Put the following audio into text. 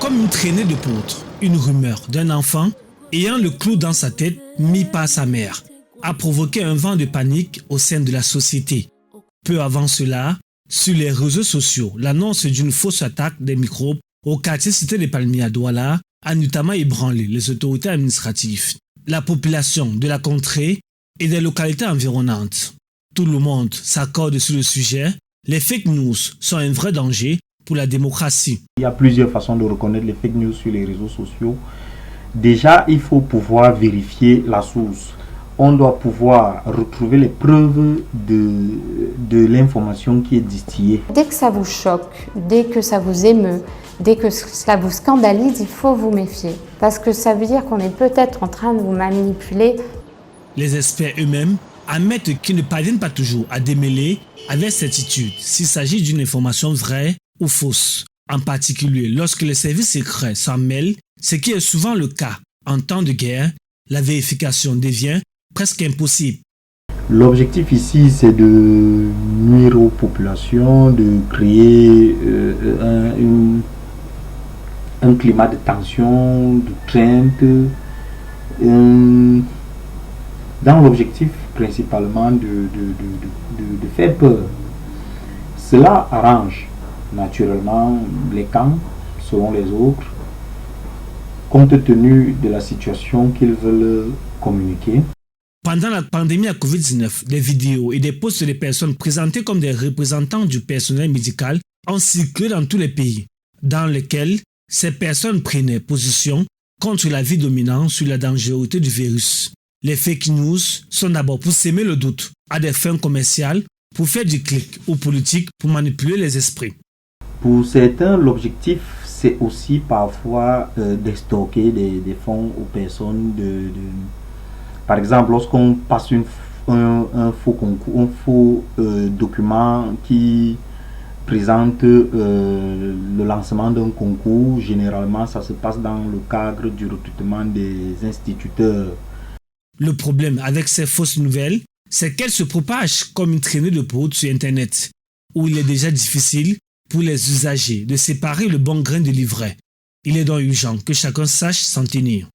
comme une traînée de poutres, une rumeur d'un enfant ayant le clou dans sa tête mis par sa mère a provoqué un vent de panique au sein de la société. Peu avant cela, sur les réseaux sociaux, l'annonce d'une fausse attaque des microbes au quartier Cité des Palmiers à Douala a notamment ébranlé les autorités administratives, la population de la contrée et des localités environnantes. Tout le monde s'accorde sur le sujet. Les fake news sont un vrai danger pour la démocratie. Il y a plusieurs façons de reconnaître les fake news sur les réseaux sociaux. Déjà, il faut pouvoir vérifier la source. On doit pouvoir retrouver les preuves de l'information qui est distillée. Dès que ça vous choque, dès que ça vous émeut, dès que ça vous scandalise, il faut vous méfier. Parce que ça veut dire qu'on est peut-être en train de vous manipuler. Les experts eux-mêmes admettent qu'ils ne parviennent pas toujours à démêler avec certitude s'il s'agit d'une information vraie ou fausse. En particulier lorsque les services secrets s'en mêlent, ce qui est souvent le cas en temps de guerre, la vérification devient presque impossible. L'objectif ici, c'est de nuire aux populations, de créer un climat de tension, de crainte, dans l'objectif principalement de faire peur. Cela arrange naturellement les camps selon les autres, compte tenu de la situation qu'ils veulent communiquer. Pendant la pandémie à Covid-19, des vidéos et des posts de personnes présentées comme des représentants du personnel médical ont circulé dans tous les pays, dans lesquels ces personnes prenaient position contre l'avis dominant sur la dangerosité du virus. Les fake news sont d'abord pour s'aimer le doute, à des fins commerciales, pour faire du clic ou politique, pour manipuler les esprits. Pour certains, l'objectif, c'est aussi parfois d'extorquer des fonds aux personnes. Par exemple, lorsqu'on passe un faux concours, un faux document qui présente le lancement d'un concours, généralement ça se passe dans le cadre du recrutement des instituteurs. Le problème avec ces fausses nouvelles, c'est qu'elles se propagent comme une traînée de poudre sur Internet, où il est déjà difficile pour les usagers de séparer le bon grain du livret. Il est donc urgent que chacun sache s'en tenir.